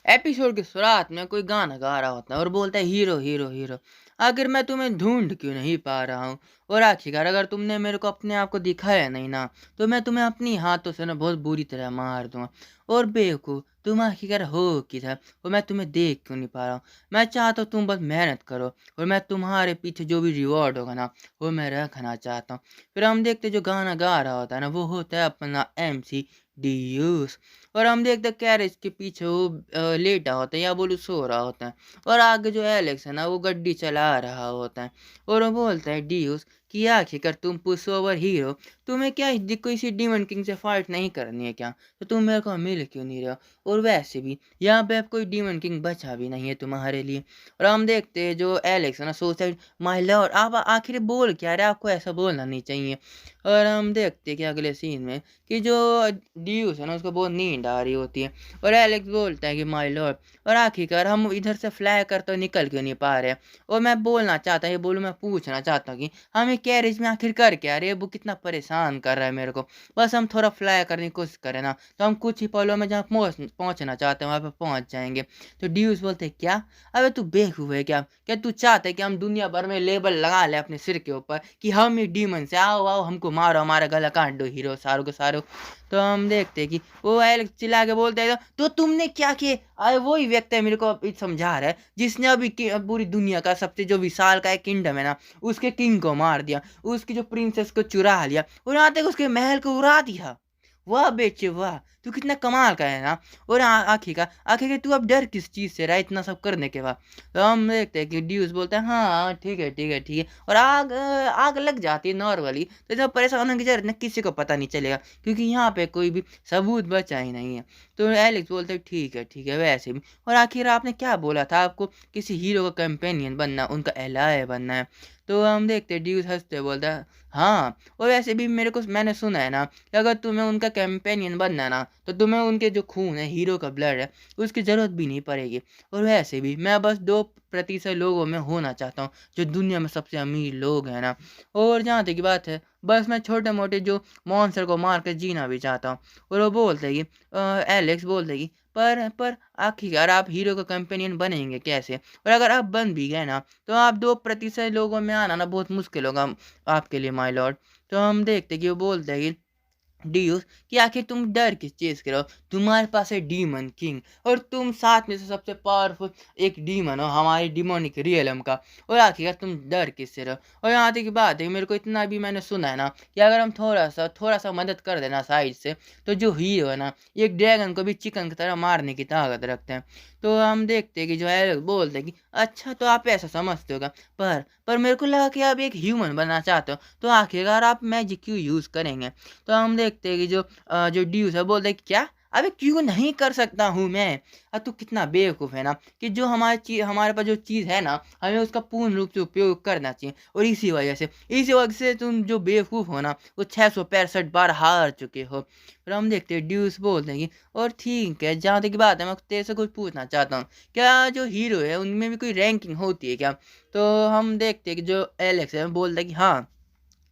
Episode की शुरुआत में कोई गाना गा रहा होता है और बोलता है हीरो हीरो हीरो। आखिर मैं तुम्हें ढूंढ क्यों नहीं पा रहा हूँ। और आखिरकार अगर तुमने मेरे को अपने आप को दिखाया नहीं ना, तो मैं तुम्हें अपनी हाथों से ना बहुत बुरी तरह मार दूंगा। और बेवकूफ़, तुम आखिरकार हो किधर और मैं तुम्हें देख क्यों नहीं पा रहा हूँ। मैं चाहता हूँ तुम बस मेहनत करो और मैं तुम्हारे पीछे जो भी रिवॉर्ड होगा ना, वो मैं रखना चाहता हूँ। फिर हम देखते जो गाना गा रहा होता है ना, वो होता है अपना MC डी और हम देखते हैं कैरेज के पीछे वो लेटा होता है या बोलूँ सो रहा होता है। और आगे जो एलेक्स है ना, वो गड्डी चला रहा होता है। और वो बोलता है ड्यूस कि आखिरकार तुम पुश ओवर हीरो, तुम्हें क्या कोई सी डीमन किंग से फाइट नहीं करनी है क्या, तो तुम मेरे को मिल क्यों नहीं रहे हो। और वैसे भी यहाँ पे अब कोई डीमन किंग बचा भी नहीं है तुम्हारे लिए। और हम देखते हैं जो एलेक्स है ना, सोसाइड माय लॉर्ड, आप आखिर बोल क्या रहे, आपको ऐसा बोलना नहीं चाहिए। और हम देखते हैं कि अगले सीन में कि जो ड्यूस है ना, उसको बहुत नींद आ रही होती है। और एलेक्स बोलता है कि माय लॉर्ड, और आखिरकार हम इधर से फ्लाई कर तो निकल क्यों नहीं पा रहे। और मैं बोलना चाहता हूँ, ये बोलूँ, मैं पूछना चाहता हूँ कि हमें कैरेज में आखिर कर क्या रहे, वो कितना परेशान कर रहा है मेरे को। बस हम थोड़ा फ्लाई करने की कोशिश करें ना, तो हम कुछ ही पलों में जहाँ पहुँचना चाहते हैं वहाँ पे पहुँच जाएंगे। तो ड्यूस बोलते हैं क्या, अबे तू बेवकूफ़ है क्या, क्या तू चाहता है कि हम दुनिया भर में लेबल लगा ले अपने सिर के ऊपर कि हम ही डीमन से, आओ आओ हमको मारो, हमारा गला काट दो हीरो सारों को सारों। तो हम देखते हैं कि वो एलेक्स चिल्ला के बोलता है, तो तुमने क्या किया। अरे वही व्यक्ति है मेरे को अभी समझा रहा है जिसने अभी पूरी दुनिया का सबसे जो विशाल का एक किंगडम है ना, उसके किंग को मार दिया, उसकी जो प्रिंसेस को चुरा लिया और यहाँ तक उसके महल को उड़ा दिया। वाह बेचे वाह, तू कितना कमाल का है ना। और आखिर तू अब डर किस चीज़ से रहा है इतना सब करने के बाद। तो हम देखते हैं कि ड्यूस बोलता है हाँ ठीक है ठीक है ठीक है, और आग आग लग जाती है नॉर्मली, तो जब परेशान होने की जरूरत नहीं, किसी को पता नहीं चलेगा क्योंकि यहाँ पे कोई भी सबूत बचा ही नहीं है। तो एलेक्स बोलते हैं ठीक है वैसे भी। और आखिर आपने क्या बोला था, आपको किसी हीरो का कंपेनियन बनना, उनका एलाय बनना है। तो हम देखते हैं ड्यूस हंसते बोलता है हाँ, और वैसे भी मेरे को मैंने सुना है ना कि अगर तुम्हें उनका कंपेनियन बनना है ना, तो तुम्हें उनके जो खून है, हीरो का ब्लड है, उसकी ज़रूरत भी नहीं पड़ेगी। और वैसे भी मैं बस 2% लोगों में होना चाहता हूँ जो दुनिया में सबसे अमीर लोग हैं ना। और जहाँ तक की बात है, बस मैं छोटे मोटे जो मॉन्स्टर को मार कर जीना भी चाहता हूँ। और वो बोलते हैं कि एलेक्स बोलते हैं कि पर आखिरकार आप हीरो का कंपेनियन बनेंगे कैसे, और अगर आप बन भी गए ना, तो आप 2% लोगों में आना ना बहुत मुश्किल होगा आपके लिए माय लॉर्ड। तो हम देखते कि वो बोलते हैं कि ड्यूस कि आखिर तुम डर किस चीज़ के रहो, तुम्हारे पास है डीमन किंग, और तुम साथ में से सबसे पावरफुल एक डीमन हो हमारी डिमोनिक रियलम का। और आखिर तुम डर किससे रहो। और यहाँ तक की बात है, मेरे को इतना भी मैंने सुना है ना कि अगर हम थोड़ा सा मदद कर देना साइड से, तो जो हीरो है ना, एक ड्रैगन को भी चिकन की तरह मारने की ताकत रखते हैं। तो हम देखते हैं कि जो है बोलते हैं कि अच्छा तो आप ऐसा समझते होगा, पर मेरे को लगा कि आप एक ह्यूमन बनना चाहते हो, तो आखिरकार आप मैजिक क्यों यूज़ करेंगे। तो हम देखते हैं कि जो ड्यूस है बोलता है कि क्या, अबे क्यों नहीं कर सकता हूँ मैं। तू कितना बेवकूफ़ है ना कि जो हमारे पास जो चीज़ है ना, हमें उसका पूर्ण रूप से उपयोग करना चाहिए। और इसी वजह से तुम जो बेवकूफ़ हो ना, वो 665 बार हार चुके हो। फिर हम देखते हैं ड्यूस बोलते हैं कि और ठीक है, जहाँ तक की बात है, मैं तेरे से कुछ पूछना चाहता हूँ, क्या जो हीरो है उनमें भी कोई रैंकिंग होती है क्या। तो हम देखते हैं कि जो एलेक्स है बोलता है कि हाँ,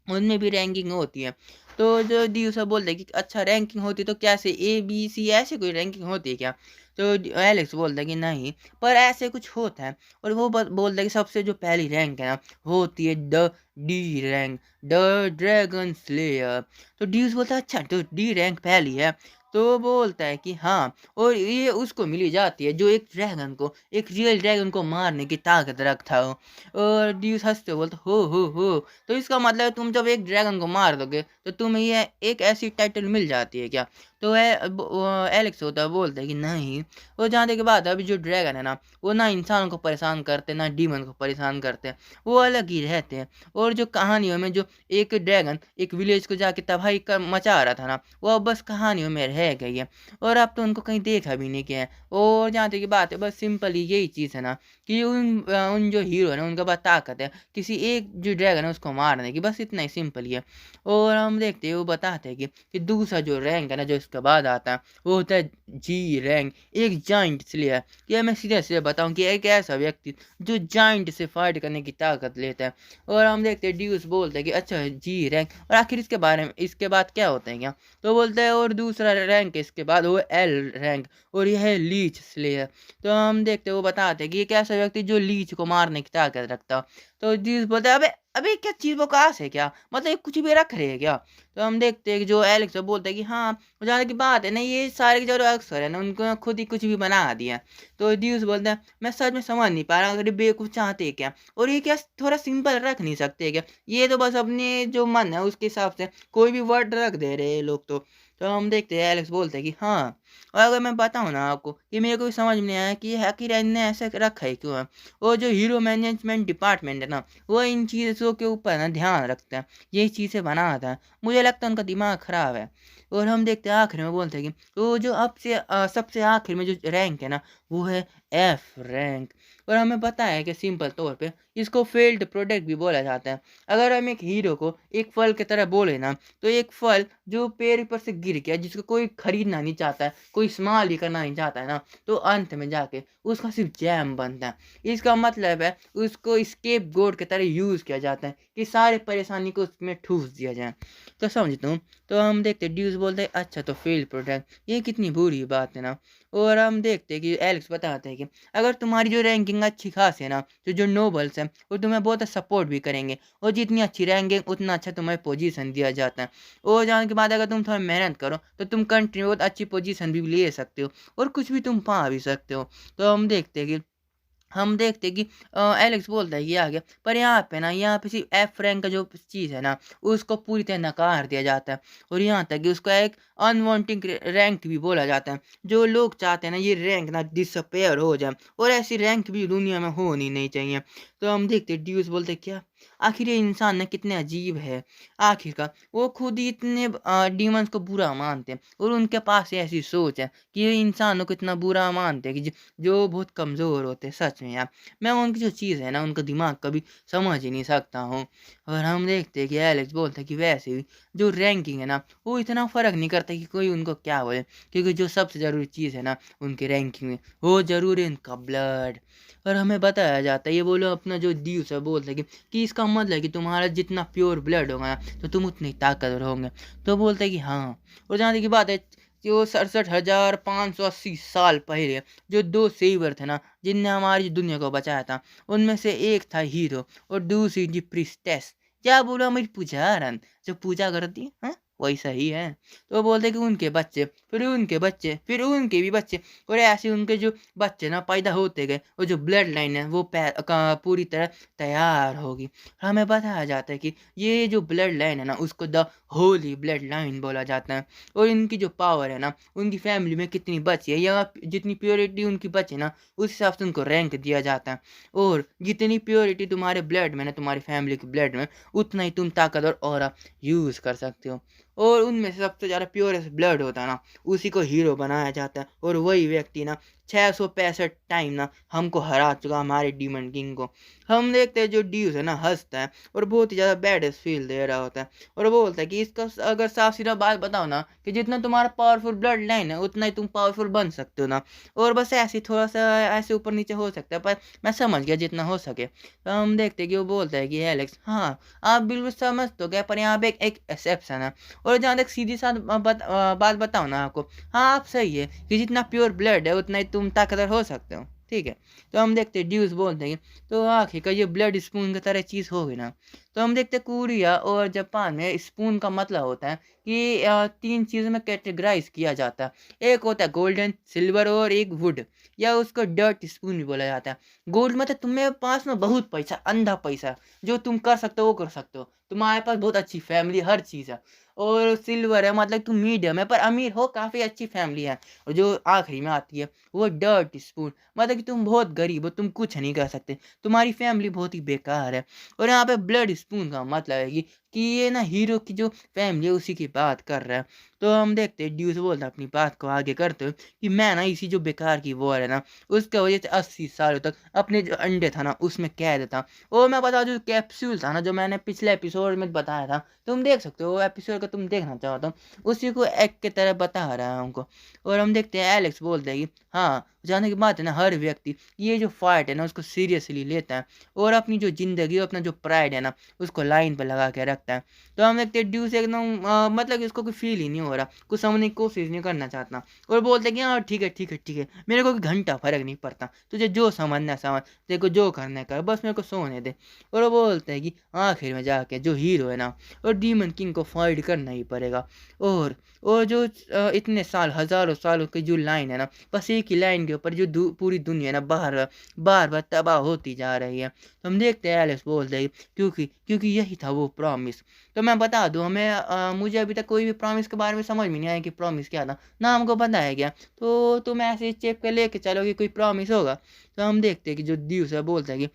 उनमें भी रैंकिंग होती है। तो जो ड्यूसर बोलता है कि अच्छा रैंकिंग होती है तो कैसे ABC ऐसे कोई रैंकिंग होती है क्या। तो एलेक्स बोलता है कि नहीं, पर ऐसे कुछ होता है। और वो बोलता है कि सबसे जो पहली रैंक है ना, वो होती है D rank, the dragon slayer. तो ड्यूस बोलता है अच्छा तो D रैंक पहली है। तो वो बोलता है कि हाँ, और ये उसको मिली जाती है जो एक ड्रैगन को, एक रियल ड्रैगन को मारने की ताकत रखता हो। और ड्यूस हंसते बोलते हो, तो इसका मतलब है तुम जब एक ड्रैगन को मार दोगे तो तुम्हें ये एक ऐसी टाइटल मिल जाती है क्या। तो एलेक्स होता है बोलता है कि नहीं, वो जानने के बाद अभी जो ड्रैगन है ना, वो ना इंसानों को परेशान करते ना डीमन को परेशान करते, वो अलग ही रहते हैं। और जो कहानियों में जो एक ड्रैगन एक विलेज को जाके तबाही कर मचा रहा था ना, वो अब बस कहानियों में रह गई है, और अब तो उनको कहीं देखा भी नहीं गया है। और जहाँ तक की बात है, बस सिंपल ही यही चीज़ है ना कि उन जो हीरो है ना, उनके पास ताकत है किसी एक जो ड्रैगन है उसको मारने की, बस इतना ही सिंपल ही है। और हम देखते हैं वो बताते हैं कि दूसरा जो रैंक है ना, जो उसके बाद आता है वो होता है जी रैंक, एक जाइंट स्लेयर। ये मैं सीधे सीधे बताऊं कि एक ऐसा व्यक्ति जो जाइंट से फाइट करने की ताकत लेता है। और हम देखते हैं ड्यूस बोलते हैं कि अच्छा जी रैंक, और आखिर इसके बारे में इसके बाद क्या होता है क्या, तो बोलते हैं और दूसरा रैंक इसके बाद वो एल रैंक, और यह है लीच स्लेयर। तो हम देखते हैं वो बताते हैं कि एक ऐसा व्यक्ति जो लीच को मारने की ताकत रखता हो। तो ड्यूस बोलते हैं अबे अबे क्या चीज़ बकवास है क्या, मतलब ये कुछ भी रख रहे हैं क्या। तो हम देखते हैं कि जो एलेक्स है बोलता है कि हाँ, जहाँ की बात है ना, ये सारे के जो अक्सर है ना उनको ना खुद ही कुछ भी बना दिया। तो ड्यूस बोलता है मैं सच में समझ नहीं पा रहा, अगर ये बेवकूफ़ चाहते हैं क्या, और ये क्या थोड़ा सिंपल रख नहीं सकते क्या, ये तो बस अपने जो मन है उसके हिसाब से कोई भी वर्ड रख दे रहे हैं लोग। तो हम देखते हैं एलेक्स बोलते हैं कि हाँ, और अगर मैं बताऊँ ना आपको कि मेरे को भी समझ में नहीं आया कि आखिर इनने ऐसा रखा है क्यों है। वो जो हीरो मैनेजमेंट डिपार्टमेंट है ना, वो इन चीज़ों के ऊपर ना ध्यान रखता है, ये चीज़ें बनाता है। मुझे लगता है उनका दिमाग ख़राब है। और हम देखते हैं आखिर में बोलते हैं कि वो जो अब से सबसे आखिर में जो रैंक है ना, वो है एफ रैंक। और हमें पता है कि सिंपल तौर पे इसको फेल्ड प्रोडक्ट भी बोला जाता है। अगर हम एक हीरो को एक फल की तरह बोले ना, तो एक फल जो पेड़ पर से गिर गया, जिसको कोई खरीदना नहीं चाहता है, कोई इस्तेमाल ही करना नहीं चाहता है ना, तो अंत में जाके उसका सिर्फ जैम बनता है। इसका मतलब है उसको स्केप गोड की तरह यूज़ किया जाता है कि सारे परेशानी को उसमें ठूस दिया जाए। तो समझता हूँ। तो हम देखते ड्यूस बोलते हैं अच्छा तो फेल प्रोडक्ट, ये कितनी बुरी बात है ना। और हम देखते हैं कि एलेक्स बताते हैं कि अगर तुम्हारी जो रैंकिंग अच्छी खास है ना, तो जो नोबल्स हैं वो तुम्हें बहुत सपोर्ट भी करेंगे, और जितनी अच्छी रैंकिंग उतना अच्छा तुम्हें पोजीशन दिया जाता है। और जाने के बाद अगर तुम थोड़ा मेहनत करो तो तुम कंट्री में बहुत अच्छी पोजीशन भी ले सकते हो, और कुछ भी तुम पा भी सकते हो। तो हम देखते हैं कि एलेक्स बोलता है कि आ गया, पर यहाँ पे ना, यहाँ पे सिर्फ एफ रैंक का जो चीज़ है ना, उसको पूरी तरह नकार दिया जाता है। और यहाँ तक कि उसका एक अनवांटेड रैंक भी बोला जाता है। जो लोग चाहते हैं ना ये रैंक ना डिसअपेयर हो जाए, और ऐसी रैंक भी दुनिया में होनी नहीं चाहिए। तो हम देखते हैं ड्यूस बोलते हैं, क्या आखिर ये इंसान ना कितने अजीब है। आखिरकार वो खुद ही इतने डीमंस को बुरा मानते हैं, और उनके पास ऐसी सोच है कि ये इंसानों को इतना बुरा मानते हैं कि जो बहुत कमज़ोर होते हैं। सच में यार, मैं उनकी जो चीज़ है ना, उनका दिमाग कभी समझ ही नहीं सकता हूँ। और हम देखते हैं कि एलेक्स बोलता है कि वैसे भी जो रैंकिंग है ना, वो इतना फ़र्क नहीं करता कि कोई उनको क्या बोले, क्योंकि जो सबसे ज़रूरी चीज़ है ना उनकी रैंकिंग में, वो ज़रूर है उनका ब्लड। और हमें बताया जाता है, ये बोलो अपना जो ड्यूस है बोलते हैं कि इसका मतलब है कि तुम्हारा जितना प्योर ब्लड होगा ना, तो तुम उतने ही ताकतवर होंगे। तो बोलते हैं कि हाँ। और जहाँ तक की बात है, जो 67,580 साल पहले जो दो सेवर थे ना, जिनने हमारी दुनिया को बचाया था, उनमें से एक था हीरो और दूसरी थी प्रिस्टेस, क्या बोला मेरी पुजारन, जो पूजा करती है, वैसा ही है। तो वो बोलते कि उनके बच्चे, फिर उनके बच्चे, फिर उनके भी बच्चे, और ऐसे उनके जो बच्चे ना पैदा होते गए, और जो ब्लड लाइन है वो पूरी तरह तैयार होगी। हमें बताया जाता है कि ये जो ब्लड लाइन है ना, उसको द होली ब्लड लाइन बोला जाता है। और इनकी जो पावर है ना, उनकी फैमिली में कितनी बची है या जितनी प्योरिटी उनकी बची ना, उस हिसाब से उनको रैंक दिया जाता है। और जितनी प्योरिटी तुम्हारे ब्लड में ना, तुम्हारी फैमिली के ब्लड में, उतना ही तुम ताकतवर और यूज़ कर सकते हो। और उनमें से सबसे ज़्यादा प्योरेस्ट ब्लड होता है ना, उसी को हीरो बनाया जाता है। और वही व्यक्ति ना 665 टाइम ना हमको हरा चुका, हमारे डीमन किंग को। हम देखते हैं जो ड्यूस है ना हंसता है, और बहुत ही ज़्यादा बैडेस्ट फील दे रहा होता है, और वो बोलता है कि इसका अगर साफ सीधा बात बताओ ना, कि जितना तुम्हारा पावरफुल ब्लड लाइन है उतना ही तुम पावरफुल बन सकते हो ना। और बस ऐसे ही थोड़ा सा ऐसे ऊपर नीचे हो सकता है, पर मैं समझ गया जितना हो सके। तो हम देखते हैं कि वो बोलता है कि एलेक्स हाँ, आप बिल्कुल समझ तो गए, पर यहाँ पे एक एक्सेप्शन है। और जहाँ तक सीधी साथ बात बताओ ना आपको, हाँ आप सही है कि जितना प्योर ब्लड है उतना ही तुम ताकतवर हो सकते हो, ठीक है। तो हम देखते हैं ड्यूस बोलते हैं तो आखिर का ये ब्लड स्पून की तरह चीज़ होगी ना। तो हम देखते हैं कोरिया और जापान में स्पून का मतलब होता है कि 3 चीज़ों में कैटेगराइज किया जाता है। एक होता है गोल्डन, सिल्वर और एक वुड, या उसको डर्ट स्पून भी बोला जाता है। गोल्ड मतलब तुम्हें पास में बहुत पैसा, अंधा पैसा, जो तुम कर सकते हो वो कर सकते हो, तुम्हारे पास बहुत अच्छी फैमिली, हर चीज़ है। और सिल्वर है मतलब तुम मीडियम है पर अमीर हो, काफ़ी अच्छी फैमिली है। और जो आखिरी में आती है वो डर्ट स्पून, मतलब कि तुम बहुत गरीब हो, तुम कुछ नहीं कर सकते, तुम्हारी फैमिली बहुत ही बेकार है। और यहाँ पे ब्लड स्पून का मतलब है कि ये ना हीरो की जो फैमिली है उसी की बात कर रहा है। तो हम देखते हैं ड्यूस बोलता है अपनी बात को आगे करते हुए कि मैं ना इसी जो बेकार की वॉर है ना, उसकी वजह से 80 सालों तक अपने जो अंडे था ना उसमें कैद था। और मैं बता दूँ, जो कैप्सूल था ना, जो मैंने पिछले एपिसोड में बताया था, तुम देख सकते हो वो एपिसोड, का तुम देखना चाहो तो उसी को एक की तरह बता रहा है हमको। और हम देखते हैं एलेक्स बोलते हैं कि हाँ, जाने की बात है ना, हर व्यक्ति ये जो फाइट है ना उसको सीरियसली लेता है और अपनी जो ज़िंदगी और अपना जो प्राइड है ना उसको लाइन पर लगा के रखता है। तो हम देखते हैं ड्यूस एकदम मतलब कि उसको कोई फील ही नहीं हो रहा, कुछ समझने की कोशिश नहीं करना चाहता और बोलते हैं कि हाँ ठीक है ठीक है ठीक है, मेरे को कोई घंटा फर्क नहीं पड़ता, तुझे जो समझना है समझ, तेरे को जो करना है कर, बस मेरे को सोने दे। और वो बोलते हैं कि आखिर में जाके जो हीरो है ना और डीमन किंग को फाइट करना ही पड़ेगा। और जो इतने साल हज़ारों सालों की जो लाइन है ना, बस एक ही लाइन के ऊपर जो पूरी दुनिया है ना बार बार बार तबाह होती जा रही है। तो हम देखते हैं एलिस बोलते हैं क्योंकि क्योंकि यही था वो प्रॉमिस। तो मैं बता दूं, मुझे अभी तक कोई भी प्रॉमिस के बारे में समझ में नहीं आया कि प्रॉमिस क्या था ना, हमको बताया गया। तो तुम ऐसे चेप के लेके चलो कि कोई प्रॉमिस होगा। तो हम देखते हैं कि जो ड्यूस है बोलता है कि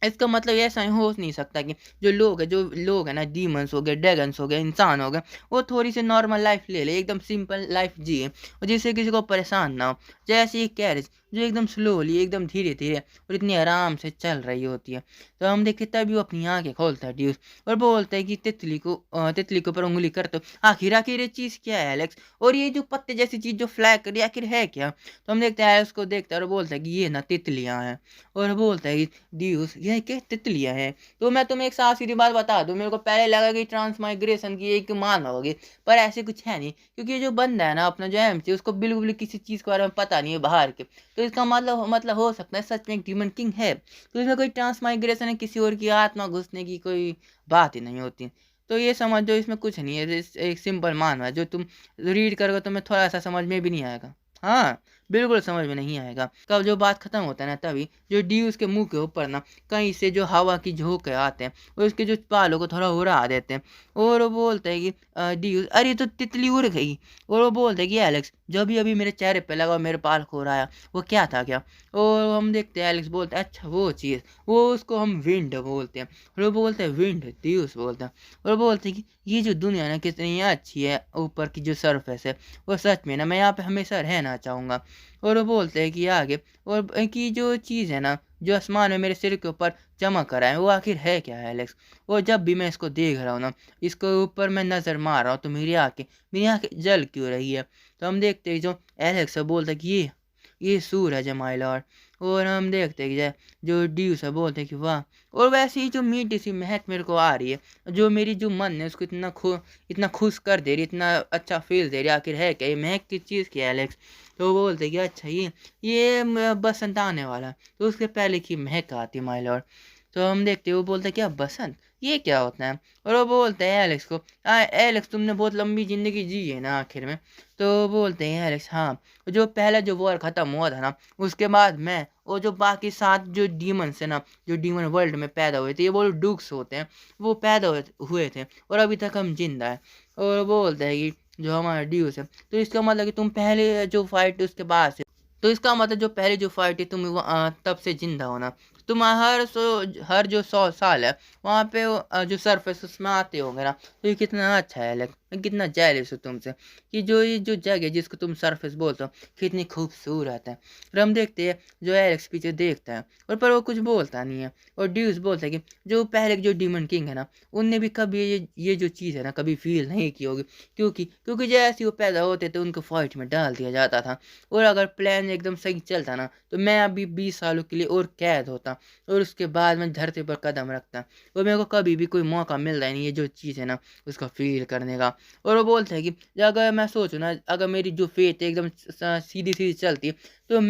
इसका मतलब ऐसा ही हो नहीं सकता कि जो लोग हैं ना, डीमंस हो गए, ड्रैगन्स हो गए, इंसान हो गए, वो थोड़ी सी नॉर्मल लाइफ ले ले, एकदम सिंपल लाइफ जिए और जिससे किसी को परेशान ना हो। जैसे ये कैरेज जो एकदम स्लोली, एकदम धीरे धीरे और इतनी आराम से चल रही होती है। तो हम देखे तभी वो अपनी आंखें खोलता है ड्यूस और बोलता है कि तितली के ऊपर उंगली करते हो, आखिर आखिर ये चीज़ क्या है एलेक्स, और ये जो पत्ते जैसी चीज़ जो फ्लैग करी आखिर है क्या। तो हम देखते हैं एलेक्स को, देखता है और बोलता है कि ये ना तितलियाँ हैं। और बोलता है कि ड्यूस यह क्या तितलियाँ हैं। तो मैं तुम्हें एक साफ सीधी बात बता दूं, मेरे को पहले लगा कि ट्रांसमाइग्रेशन की एक मान होगी, पर ऐसे कुछ है नहीं, क्योंकि ये जो बंदा है ना अपना जो एमसी, उसको बिल्कुल भी किसी चीज़ के बारे में पता नहीं है बाहर के। तो इसका मतलब हो सकता है सच में एक डीमन किंग है। तो इसमें कोई ट्रांसमाइग्रेशन है, किसी और की आत्मा घुसने की कोई बात ही नहीं होती। तो ये समझ जो इसमें कुछ नहीं है, एक सिंपल मान है जो तुम रीड करोगे तुम्हें थोड़ा सा समझ में भी नहीं आएगा। हाँ, बिल्कुल समझ में नहीं आएगा। कब जो बात खत्म होता है ना, तभी जो ड्यूस के मुंह के ऊपर ना कहीं से जो हवा की झोंके आते हैं और उसके जो बालों को थोड़ा उड़ा देते हैं। और वो बोलता है कि ड्यूस, अरे ये तो तितली उड़ गई। और वो बोलता है कि एलेक्स, जो अभी अभी मेरे चेहरे पे लगा और मेरे बाल खो रहा है, वो क्या था क्या। और हम देखते हैं एलेक्स बोलता है अच्छा वो चीज़, वो उसको हम विंड बोलते हैं। और वो बोलते हैं विंड, ड्यूस बोलता है। और बोलते हैं कि ये जो दुनिया ना कितनी अच्छी है, ऊपर की जो सरफेस है वो सच में ना मैं यहाँ पे हमेशा रहना चाहूँगा। और वो बोलते हैं कि आगे और कि जो चीज़ है ना जो आसमान में मेरे सिर के ऊपर चमक रहा है, वो आखिर है क्या है एलेक्स। और जब भी मैं इसको देख रहा हूँ ना, इसके ऊपर मैं नज़र मार रहा हूँ, तो मेरी आंखें जल क्यों रही है। तो हम देखते हैं जो एलेक्स है बोलता है कि ये सूरज है माय लॉर्ड। और हम देखते हैं कि जो ड्यूस है बोलते हैं कि वाह। और वैसे ही जो मीठी सी महक मेरे को आ रही है, जो मेरी जो मन है उसको इतना खुश कर दे रही है, इतना अच्छा फील दे रही है, आखिर है क्या ये महक, किस चीज़ की है एलेक्स। तो वो बोलते हैं कि अच्छा ये बसंत आने वाला है, तो उसके पहले की महक आती है माय लॉर्ड। तो हम देखते हैं वो बोलता है क्या बसंत, ये क्या होता है। और वो बोलते हैं एलेक्स को, एलेक्स तुमने बहुत लंबी ज़िंदगी जी है ना आखिर में। तो बोलते हैं एलेक्स हाँ, जो पहला जो वॉर ख़त्म हुआ था ना, उसके बाद मैं और जो बाकी 7 जो डीमंस है ना, जो डीमन वर्ल्ड में पैदा हुए थे, ये वो डूक्स होते हैं, वो पैदा हुए थे और अभी तक हम जिंदा है। और वो बोलते हैं कि जो हमारा ड्यूस है, तो इसका मतलब कि तुम पहले जो फाइट उसके बाद से, तो इसका मतलब जो पहले जो फाइट है तुम तब से जिंदा होना। तुम हर जो 100 साल है वहाँ पे जो सरफेस उसमें आते होंगे ना, तो ये कितना अच्छा है लेकिन मैं कितना जेलस हूँ तुमसे कि ये जो जगह जिसको तुम सरफेस बोलते हो कितनी खूबसूरत है। फिर हम देखते हैं जो एलेक्स पीछे देखता है और पर वो कुछ बोलता नहीं है। और ड्यूस बोलता है कि जो पहले जो डीमन किंग है ना, उनने भी कभी ये जो चीज़ है ना कभी फील नहीं की होगी, क्योंकि जैसे वो पैदा होते थे उनको फाइट में डाल दिया जाता था। और अगर प्लान एकदम सही चलता ना, तो मैं अभी 20 सालों के लिए और कैद होता और उसके बाद मैं धरती पर कदम रखता। और मेरे को कभी भी कोई मौका मिल रहा है नहीं ये जो चीज़ है ना उसका फील करने का। और वो बोलते हैं कि अगर मैं सोचूं ना, अगर मेरी जो फेट एकदम सीधी सीधी चलती, तो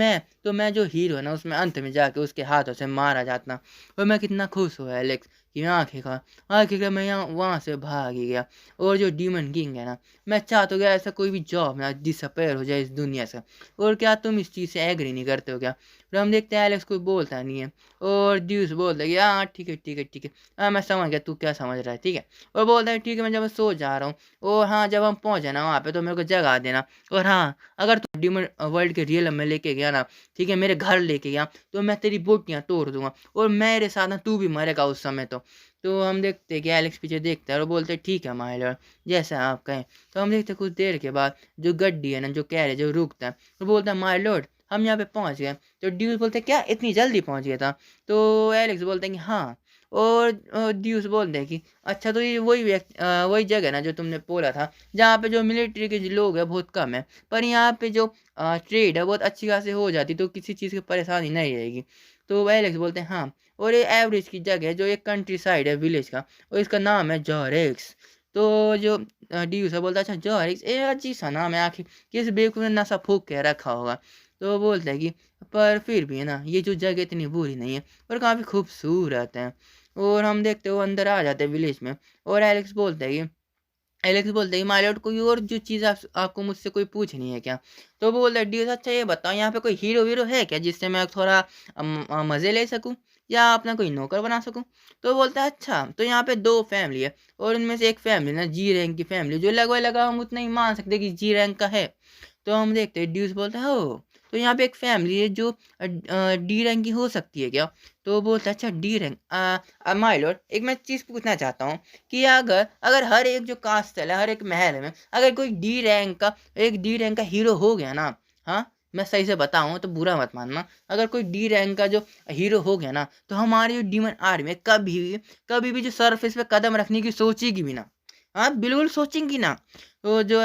मैं जो हीरो है ना उसमें अंत में जाके उसके हाथों से मारा जाता। और मैं कितना खुश हुआ एलेक्स कि मैं आखिरकार मैं यहाँ वहाँ से भाग ही गया। और जो डीमन किंग है ना, मैं चाह तो गया ऐसा कोई भी जॉब ना डिसअपेयर हो जाए इस दुनिया से। और क्या तुम इस चीज़ से एग्री नहीं करते हो क्या। फिर हम देखते हैं एलेक्स कोई बोलता नहीं है। और ड्यूस बोलता है कि हाँ ठीक है ठीक है ठीक है, हाँ मैं समझ गया तू क्या समझ रहा है, ठीक है। और बोलता है ठीक है, मैं जब मैं सो जा रहा हूँ, और हाँ जब हम पहुँचे ना वहाँ पे तो मेरे को जगा देना। और हाँ, अगर तू डीमन वर्ल्ड के रियल में लेके गया ना, ठीक है, मेरे घर लेके गया, तो मैं तेरी बोटियाँ तोड़ दूंगा और मेरे साथ ना तू भी मरेगा उस समय। तो तो हम देखते हैं कि एलेक्स पीछे देखता है और बोलते हैं ठीक है माय लॉर्ड, जैसा आप कहें। तो हम देखते हैं कुछ देर के बाद जो गड्डी है ना, जो कैरेज जो रुकता है, तो बोलता है माय लॉर्ड हम यहाँ पे पहुँच गए। तो ड्यूस बोलते हैं क्या इतनी जल्दी पहुँच गया था? तो एलेक्स बोलते हैं कि हाँ। और ड्यूस बोलते हैं कि अच्छा, तो ये वही वही जगह ना जो तुमने बोला था, जहाँ पे जो मिलिट्री के जो लोग हैं बहुत कम है, पर यहाँ पे जो ट्रेड है बहुत अच्छी खासी हो जाती, तो किसी चीज़ की परेशानी नहीं रहेगी। तो एलेक्स बोलते हैं हाँ, और ये एवरेज की जगह है, जो एक कंट्री साइड है विलेज का, और इसका नाम है जॉरेक्स। तो जो ड्यूस है बोलता है अच्छा जॉरेक्स, ये अजीब सा नाम है, आखिर किस बेवकूफ़ ने नशा फूक के रखा होगा। तो बोलता है कि पर फिर भी है ना, ये जो जगह इतनी बुरी नहीं है और काफ़ी खूबसूरत है। और हम देखते हो अंदर आ जाते हैं विलेज में, और एलेक्स बोलते हैं माय लॉर्ड कोई और जो चीज़ आपको मुझसे कोई पूछनी है क्या? तो बोलता है ड्यूस अच्छा ये बताओ यहाँ पे कोई हीरो वीरो है क्या, जिससे मैं थोड़ा मज़े ले सकूँ या अपना कोई नौकर बना सकूँ? तो बोलता है अच्छा, तो यहाँ पे 2 फैमिली है, और उनमें से एक फैमिली ना जी रैंक की फैमिली, जो लगभग हम उतना ही मान सकते हैं कि जी रैंक का है। तो हम देखते हैं ड्यूस बोलता है ओह! तो यहाँ पे एक फैमिली है जो डी रैंक की हो सकती है क्या? तो बोलता है अच्छा डी रैंक, माय लॉर्ड एक मैं चीज़ पूछना चाहता हूँ कि अगर अगर हर एक जो कास्टल है, हर एक महल में अगर कोई डी रैंक का हीरो हो गया ना, हाँ? मैं सही से बताऊँ तो बुरा मत मानना, अगर कोई डी रैंक का जो हीरो हो गया ना, तो हमारी जो डीमन आर्मी कभी भी जो सरफेस पे कदम रखने की सोचेगी भी ना। हाँ, बिल्कुल सोचेंगी ना। तो जो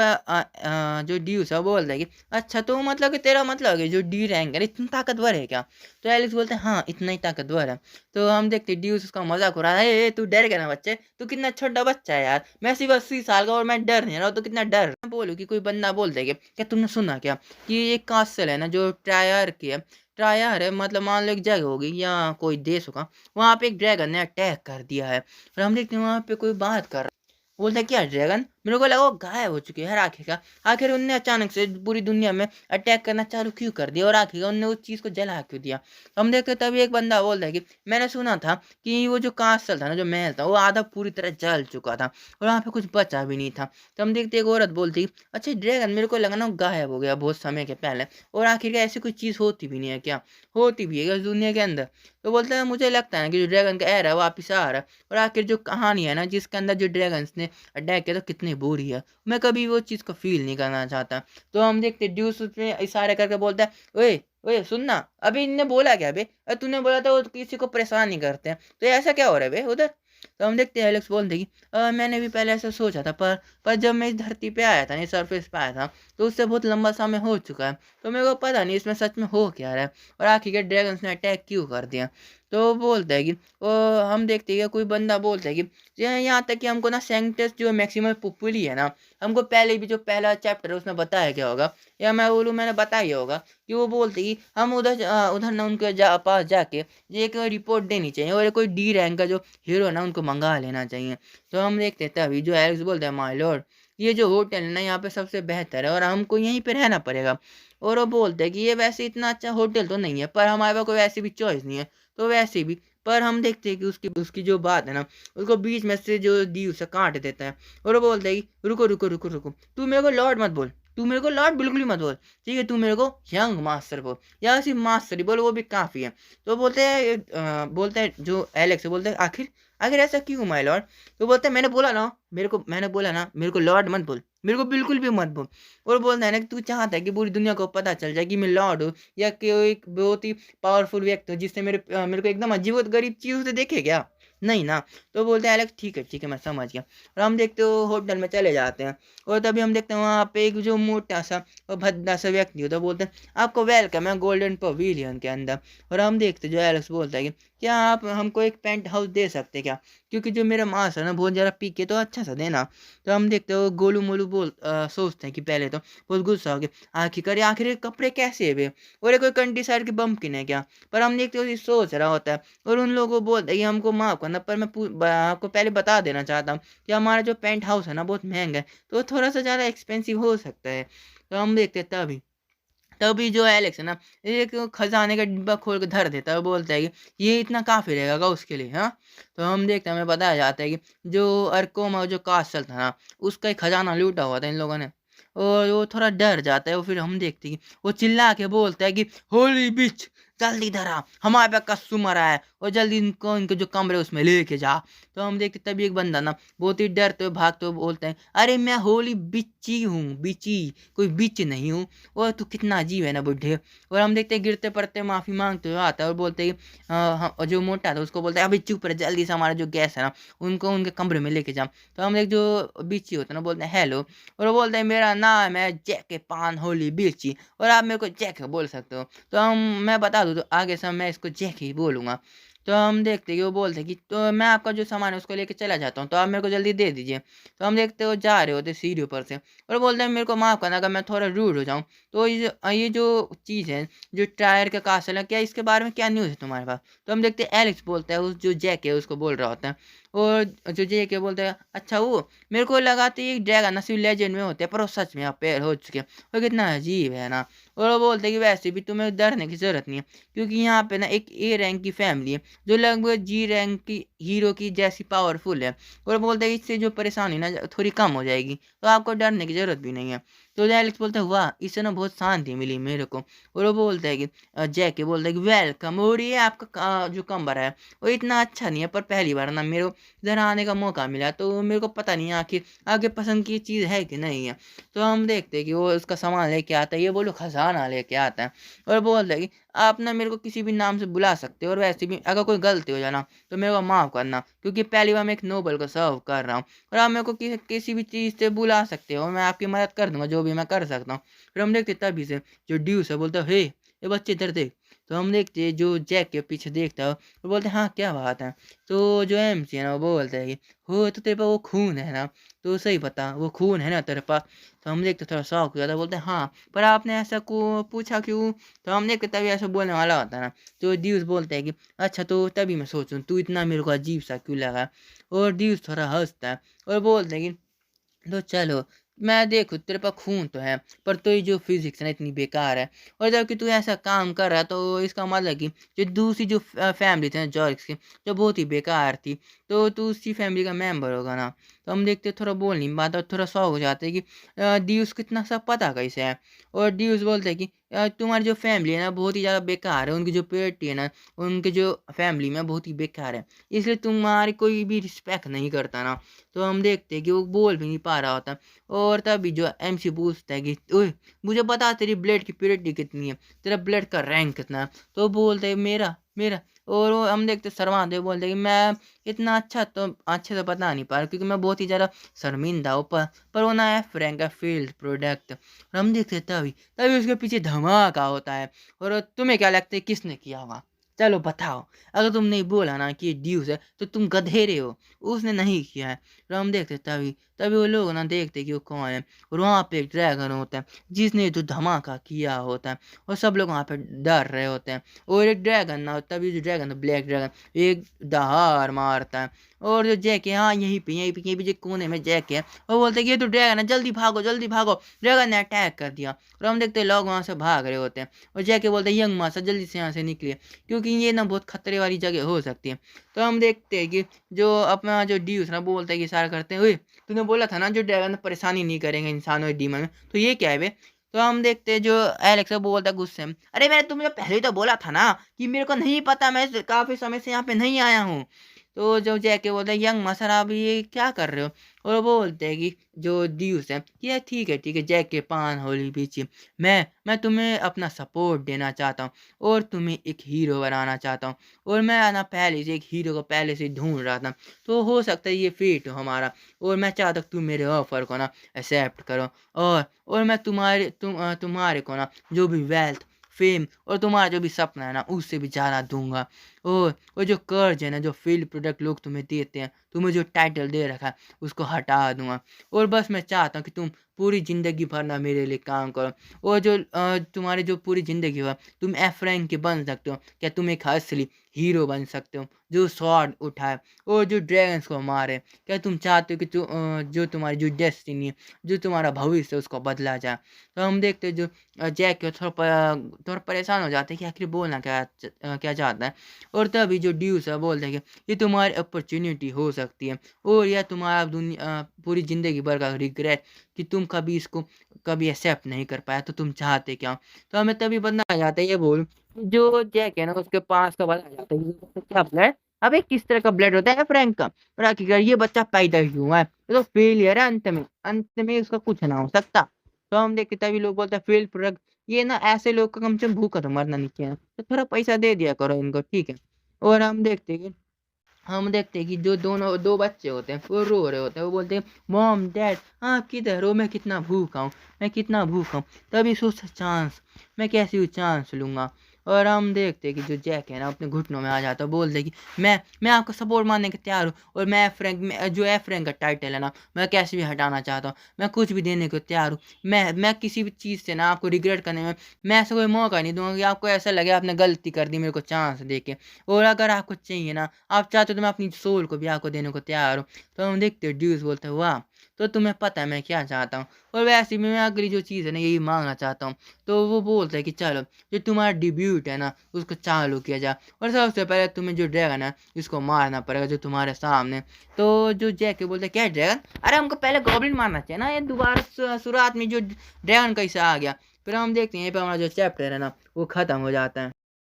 जो ड्यूस है वो बोलता है कि अच्छा, तो मतलब कि तेरा मतलब है जो डी रैंक है इतना ताकतवर है क्या? तो एलेक्स बोलते हैं हाँ इतना ही ताकतवर है। तो हम देखते हैं ड्यूस उसका मजाक हो रहा है, ए तू डर गया ना बच्चे, तू कितना छोटा बच्चा है यार, मैं सिर्फ 80 साल का और मैं डर नहीं रहा हूँ, तो कितना डर। मैं बोलूँ कि कोई बंदा बोल देगा क्या तुमने सुना क्या कि एक कासल है ना जो ट्रायर की है, ट्रायर है मतलब मान लो एक जगह होगी या कोई देश होगा, वहाँ पे एक ड्रैगन ने अटैक कर दिया है, और हम देखते हैं वहाँ पे कोई बात कर रहा है। बोलता है क्या ड्रैगन? मेरे को लगा वो गायब हो चुके हैं आखिरकार। आखिर उनने अचानक से पूरी दुनिया में अटैक करना चालू क्यों कर दिया, और आखिरकार उनने उस चीज़ को जला क्यों दिया? हम देखते तभी एक बंदा बोलता है कि मैंने सुना था कि वो जो कासल था ना, जो महल था, वो आधा पूरी तरह जल चुका था और वहाँ पे कुछ बचा भी नहीं था। तो हम देखते एक औरत बोलती अच्छा ड्रैगन, मेरे को लगा ना वो गायब हो गया बहुत समय के पहले, और आखिरकार ऐसी कोई चीज़ होती भी नहीं है क्या? होती भी है क्या इस दुनिया के अंदर? तो बोलता है मुझे लगता है ना कि जो ड्रैगन का एरा है वापिस आ रहा है, और आखिर जो कहानी है ना जिसके अंदर जो ड्रैगन्स ने अटैक किया तो कितनी बुरी है, मैं कभी वो चीज़ को फ़ील नहीं करना चाहता। तो हम देखते ड्यूस उसमें इशारा करके बोलता है ओए, ओए सुनना, अभी इनने बोला क्या बे? तूने बोला था वो किसी को परेशान नहीं करते हैं, तो ऐसा क्या हो रहा है बे उधर? तो हम देखते हैं एलेक्स बोलते हैं कि मैंने भी पहले ऐसा सोचा था, पर जब मैं इस धरती पे आया था ना, इस सरफेस पे आया था, तो उससे बहुत लंबा समय हो चुका है, तो मेरे को पता नहीं इसमें सच में हो क्या रहा है और आखिर ड्रैगन्स ने अटैक क्यों कर दिया। तो वो बोलता है कि हम देखते हैं कि कोई बंदा बोलता है कि यहाँ तक कि हमको ना सेंटेंस जो मैक्सिमम पुपली है ना, हमको पहले भी जो पहला चैप्टर है उसमें बताया गया होगा, या मैं बोलूँ मैंने बताया ही होगा कि वो बोलते कि हम उधर ना उनके पास जाके ये एक रिपोर्ट देनी चाहिए, और कोई डी रैंक का जो हीरो है ना उनको मंगा लेना चाहिए। तो हम देखते हैं तभी जो एलेक्स बोलता है माय लॉर्ड, ये जो होटल है ना यहाँ पे सबसे बेहतर है और हमको यहीं पे रहना पड़ेगा। और वो बोलते हैं कि ये वैसे इतना अच्छा होटल तो नहीं है, पर हमारे पास कोई ऐसी भी चॉइस नहीं है, तो वैसे भी पर हम देखते हैं कि उसकी उसकी जो बात है ना, उसको बीच में से जो दी उसे काट देता है, और वो बोलता है कि रुको रुको रुको रुको, तू मेरे को लॉर्ड मत बोल, तू मेरे को लॉर्ड बिल्कुल ही मत बोल, ठीक है, तू मेरे को यंग मास्टर बोल, या सिर्फ मास्टर ही बोल, वो भी काफ़ी है। तो बोलते हैं जो एलेक्स है, बोलते हैं आखिर आखिर ऐसा क्यों माय लॉर्ड? तो बोलते हैं मैंने बोला ना मेरे को लॉर्ड मत बोल, मेरे को बिल्कुल भी मत बोल। और बोलता है ना कि तू चाहता है कि पूरी दुनिया को पता चल जाए कि मैं लॉर्ड हूँ, या कोई एक बहुत ही पावरफुल व्यक्ति हूँ जिससे मेरे को एकदम अजीबोगरीब चीज़ों से देखे क्या? नहीं ना। तो बोलते हैं एलेक्स ठीक है मैं समझ गया, और हम देखते हो होटल में चले जाते हैं, और तभी हम देखते हैं वहाँ पे एक जो मोटा सा और भद्दा सा व्यक्ति होता है, बोलते हैं आपको वेलकम है गोल्डन पवेलियन के अंदर। और हम देखते हैं जो एलेक्स बोलता है कि क्या आप हमको एक पेंट हाउस दे सकते हैं क्या, क्योंकि जो मेरा मांस है ना बहुत ज़्यादा पी के, तो अच्छा सा देना। तो हम देखते हो गोलू मोलू सोचते हैं कि पहले तो बहुत गुस्सा हो गया, आखिर ये कपड़े कैसे है वे, और ये कोई कंट्री साइड की बम्पकिन है क्या? पर हम देखते हो ये सोच रहा होता है, और उन लोगों को बोलता है कि हमको माफ़ करना, पर मैं आपको पहले बता देना चाहता हूँ कि हमारा जो पेंट हाउस है ना बहुत महंगा है, तो थोड़ा सा ज़्यादा एक्सपेंसिव हो सकता है। तो हम देखते हैं तभी तभी जो एलेक्स है ना एक खजाने का डिब्बा खोल के धर देता है, वो बोलता है कि ये इतना काफ़ी रहेगा उसके लिए, हाँ। तो हम देखते हैं हमें बताया जाता है कि जो अर्कोमा जो कासल था ना, उसका एक खजाना लूटा हुआ था इन लोगों ने, और वो थोड़ा डर जाता है, और फिर हम देखते हैं कि वो चिल्ला के बोलता है कि होली बिच, जल्दी इधर आ, हमारे पे कस्टमर आया और जल्दी इनको इनके जो कमरे उसमें लेके जा। तो हम देखते तभी एक बंदा ना बहुत ही डरते हुए भागते हुए बोलते हैं, अरे मैं होली बिच्ची हूँ, बिच्ची, कोई बिच नहीं हूँ। और तू कितना अजीब है ना बुढ़े। और हम देखते हैं गिरते पड़ते माफी मांगते हुए आता है और बोलते हैं कि जो मोटा था उसको बोलता है, अभी चुप रहे, जल्दी से हमारा जो गैस है ना उनको उनके कमरे में लेके जाओ। तो हम एक जो बिच्ची होता है ना बोलते हैं हेलो, और वो बोलते हैं मेरा नाम है जैके पान होली बिच्ची, और आप मेरे को जैके बोल सकते हो। तो मैं बता दूँ तो आगे से मैं इसको जैके ही बोलूँगा। तो हम देखते हैं कि वो बोलते हैं कि तो मैं आपका जो सामान है उसको लेके चला जाता हूँ, तो आप मेरे को जल्दी दे दीजिए। तो हम देखते हैं वो जा रहे होते सीढ़ी ऊपर से, और बोलते हैं मेरे को माफ़ करना अगर मैं थोड़ा रूड हो जाऊँ। तो ये जो चीज़ है, जो टायर का कासल है, क्या इसके बारे में क्या न्यूज़ है तुम्हारे पास? तो हम देखते हैं एलेक्स बोलता है, उस जो जैक है उसको बोल रहा होता है। और जो जैक है बोलता है, अच्छा वो मेरे को लगा था ये ड्रैगन असली लेजेंड में होते हैं, पर वो सच में अब पेड़ हो चुके हैं। वो कितना अजीब है ना। और वो बोलते हैं कि वैसे भी तुम्हें डरने की ज़रूरत नहीं है, क्योंकि यहाँ पे ना एक ए रैंक की फैमिली है जो लगभग जी रैंक की हीरो की जैसी पावरफुल है। और बोलते हैं इससे जो परेशानी ना थोड़ी कम हो जाएगी, तो आपको डरने की ज़रूरत भी नहीं है। तो एलेक्स बोलता है वाह, इससे ना बहुत शांति मिली मेरे को। और वो बोलता है कि जैके बोलता है कि वेलकम, और ये आपका जो कमरा है वो इतना अच्छा नहीं है, पर पहली बार ना मेरे को इधर आने का मौका मिला, तो मेरे को पता नहीं आखिर आगे पसंद की चीज़ है कि नहीं है। तो हम देखते हैं कि वो उसका सामान लेके आता है, ये बोलो खजाना लेके आता है। और बोलता है कि आप ना मेरे को किसी भी नाम से बुला सकते हो, और वैसे भी अगर कोई गलती हो जाना तो मेरे को माफ़ करना, क्योंकि पहली बार मैं एक नोबल को सर्व कर रहा हूँ। और आप मेरे को किसी भी चीज़ से बुला सकते हो, मैं आपकी मदद कर दूंगा जो भी मैं कर सकता हूँ। फिर हम देखते तभी से जो ड्यूस है बोलता है, हे ये बच्चे इधर देख। तो हम देखते हैं जो जैक के पीछे देखता है और बोलते हैं हाँ क्या बात है। तो जो एमसी है ना वो बोलता है कि हो तो तेरे पास वो खून है ना, तो सही बता वो खून है ना तेरे पास। तो हम देखते थोड़ा शौक हो जाता है, बोलते हैं हाँ, पर आपने ऐसा को पूछा क्यों। तो हम देखते तभी ऐसा बोलने वाला होता है ना, तो ड्यूस बोलता है कि अच्छा, तो तभी मैं सोचूं तू इतना मेरे को अजीब सा क्यों लगा। और ड्यूस थोड़ा हंसता है और बोलता है कि तो चलो मैं देखूँ तेरे पास खून तो है, पर तो ये जो फिजिक्स है ना इतनी बेकार है। और जबकि तू ऐसा काम कर रहा है, तो इसका मतलब कि जो दूसरी जो फैमिली थी ना जॉर्क्स की, जो बहुत ही बेकार थी, तो तू उसी फैमिली का मेंबर होगा ना। तो हम देखते थोड़ा बोल नहीं पाता और थोड़ा शौक हो जाते हैं कि ड्यूस को इतना सब पता कैसे है। और ड्यूस बोलते हैं कि तुम्हारी जो फैमिली है ना बहुत ही ज़्यादा बेकार है, उनकी जो पेटी है ना उनके जो फैमिली में बहुत ही बेकार है, इसलिए तुम्हारी कोई भी रिस्पेक्ट नहीं करता ना। तो हम देखते हैं कि वो बोल भी नहीं पा रहा होता। और तभी जो एमसी पूछता है कि ओए मुझे बता तेरी ब्लड की प्योरिटी कितनी है, तेरा ब्लड का रैंक कितना है। तो बोलते हैं मेरा मेरा और वो हम देखते शर्माते हुए बोलते हैं कि मैं इतना अच्छा तो अच्छे से बता नहीं पा रहा, क्योंकि मैं बहुत ही ज़्यादा शर्मिंदा हूँ। पर वो ना एफ रैंक का फील्ड प्रोडक्ट। और हम देखते हैं तभी तभी उसके पीछे धमाका होता है। और तुम्हें क्या लगता है किसने किया होगा? चलो बताओ। अगर तुम नहीं बोला ना कि ये ड्यूस है तो तुम गधेरे हो, उसने नहीं किया है। और हम देखते तभी तभी वो लोग ना देखते कि वो कौन है। और वहाँ पे एक ड्रैगन होता है जिसने जो धमाका किया होता है, और सब लोग वहाँ पे डर रहे होते हैं। और एक ड्रैगन ना तभी जो ड्रैगन ब्लैक ड्रैगन एक दहाड़ मारता है। और जो जैक है हाँ यहीं पे जो कोने में जैक है, वो बोलते हैं कि ये तो ड्रैगन है, जल्दी भागो जल्दी भागो, ड्रैगन ने अटैक कर दिया। और हम देखते हैं लोग वहाँ से भाग रहे होते हैं। और जैके बोलते हैं यंग मास्टर जल्दी से यहाँ से निकलिए, क्योंकि ये ना बहुत खतरे वाली जगह हो सकती है। तो हम देखते हैं कि जो अपना जो ड्यूस ना बोलता है कि इशारा करते हैं, ओए तूने बोला था ना जो ड्रैगन परेशानी नहीं करेंगे इंसानों और डीमन में, तो ये क्या है बे। तो हम देखते हैं जो एलेक्स है वो बोलता है गुस्से में, अरे मैंने तुम्हें पहले ही तो बोला था ना कि मेरे को नहीं पता, मैं काफी समय से यहाँ पे नहीं आया हूँ। तो जो जैके बोलते हैं यंग मसर आप ये क्या कर रहे हो। और वो बोलते हैं कि जो ड्यूस है कि यार ठीक है जैक के पान होली पीछे मैं तुम्हें अपना सपोर्ट देना चाहता हूँ और तुम्हें एक हीरो बनाना चाहता हूँ। और मैं ना पहले से एक हीरो को पहले से ढूंढ रहा था, तो हो सकता है ये फेट हो हमारा। और मैं चाहता हूँ तुम मेरे ऑफर को ना एक्सेप्ट करो, और मैं तुम्हारे को ना जो भी वेल्थ फेम और तुम्हारा जो भी सपना है ना उससे भी ज़्यादा दूंगा। और जो कर्ज है ना जो फील्ड प्रोडक्ट लोग तुम्हें देते हैं, तुम्हें जो टाइटल दे रखा है उसको हटा दूंगा। और बस मैं चाहता हूँ कि तुम पूरी ज़िंदगी भर ना मेरे लिए काम करो, और जो तुम्हारी जो पूरी ज़िंदगी भर तुम एफ रैंक के बन सकते हो, क्या तुम एक असली हीरो बन सकते हो जो स्वॉर्ड उठाए और जो ड्रैगन्स को मारे। क्या तुम चाहते हो कि जो तुम्हारी जो डेस्टिनी है, जो तुम्हारा भविष्य है उसको बदला जाए। तो हम देखते हैं जो जैक है थोड़ा परेशान हो जाते हैं कि आखिर बोलना क्या चाहता है। और तभी जो ड्यूस है बोलते हैं कि ये तुम्हारी अपॉर्चुनिटी हो सकती है, और यह तुम्हारा दुनिया पूरी ज़िंदगी भर का रिग्रेट कि तुम कभी इसको कभी एक्सेप्ट नहीं कर पाया, तो तुम चाहते क्या हो? तो हमें तभी बंदा आ जाता है ये बोल, जो जैक है ना उसके पास का बंदा आ जाता है, ये बच्चा क्या ब्लड, अबे किस तरह का ब्लड होता है फ्रैंक का? और आखिरकार ये बच्चा पैदा ही हुआ है, ये तो फेलियर है, अंत में उसका कुछ ना हो सकता। तो हम देखते तभी लोग बोलते हैं फेल प्रोडक्ट, ये ना ऐसे लोग को कम से कम भूखा तो मरना नहीं चाहिए, तो थोड़ा पैसा दे दिया करो इनको, ठीक है। और हम देखते हैं कि जो दोनों 2 बच्चे होते हैं, वो रो रहे होते हैं, वो बोलते हैं, "मॉम, डैड आप किधर हो? मैं कितना भूखा हूँ, मैं कितना भूखा हूँ।" तभी सोचता चांस, मैं कैसे भी चांस लूँगा। और हम देखते हैं कि जो जैक है ना अपने घुटनों में आ जाता है, बोलते हैं कि मैं आपको सपोर्ट मारने को तैयार हूँ, और मैं एफ रैंक में जो एफ रैंक का टाइटल है ना, मैं कैसे भी हटाना चाहता हूँ। मैं कुछ भी देने को तैयार हूँ। मैं किसी भी चीज़ से ना आपको रिग्रेट करने में मैं ऐसा कोई मौका नहीं दूँगा कि आपको ऐसा लगे आपने गलती कर दी मेरे को चांस दे के। और अगर आपको चाहिए ना, आप चाहते हो तो मैं अपनी सोल को भी आपको देने को तैयार हूँ। तो हम देखते हैं ड्यूस बोलते हैं, वाह! तो तुम्हें पता है मैं क्या चाहता हूँ, और वैसे भी मैं अगली जो चीज़ है ना यही माँगना चाहता हूँ। तो वो बोलता है कि चलो जो तुम्हारा डिब्यूट है ना उसको चालू किया जाए, और सबसे पहले तुम्हें जो ड्रैगन है इसको मारना पड़ेगा जो तुम्हारे सामने। तो जो जैक है बोलता है, क्या ड्रैगन? अरे हमको पहले गॉब्लिन मारना चाहिए ना, ये दोबारा शुरुआत में जो ड्रैगन कैसे आ गया? फिर हम देखते हैं यहीं पे हमारा जो चैप्टर है ना वो ख़त्म हो जाता है।